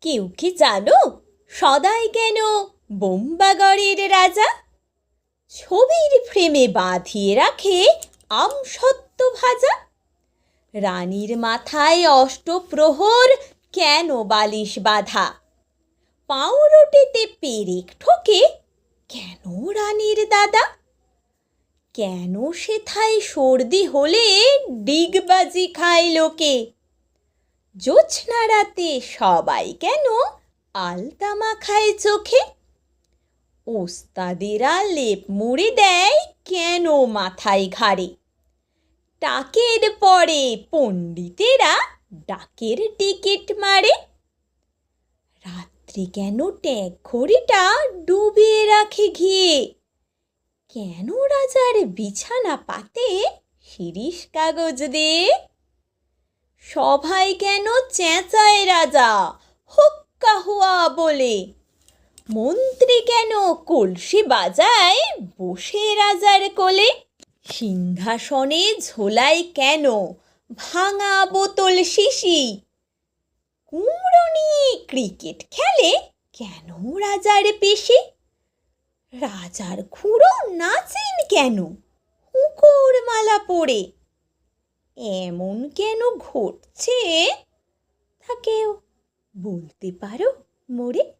কেউ কি জানো সদাই কেন বোম্বাগড়ের রাজা? ছবির ফ্রেমে বাঁধিয়ে রাখে আমসত্ত্ব ভাজা। রানীর মাথায় অষ্টপ্রহর কেন বালিশ বাঁধা? পাউরুটিতে পেরেক ঠোকে কেন রানীর দাদা? কেন সেথায় সর্দি হলে ডিগবাজি খায় লোকে? জোছনা রাতে সবাই কেন আলতা মাখায় চোখে? ওস্তাদেরা লেপ মুড়ে দেয় কেন মাথায় ঘাড়ে? টাকের পরে পণ্ডিতেরা ডাকের টিকিট মারে। রাত্রি কেন ট্যাগ ঘড়িটা ডুবিয়ে রাখে ঘিয়ে? কেন রাজার বিছানা পাতে শিরিষ কাগজ দিয়ে? সভায় কেন চেঁচায় রাজা হুক্কা হুয়া বলে? মন্ত্রী কেন কলসি বাজায় বসে রাজার কোলে? সিংহাসনে ঝোলায় কেন ভাঙা বোতল শিশি? কুমড়ো নিয়ে ক্রিকেট খেলে কেন রাজার পিসি? রাজার খুড়ো নাচেন কেন হুঁকোর মালা পরে? এমন কেন ঘটছে তা কেউ বলতে পারো মোরে?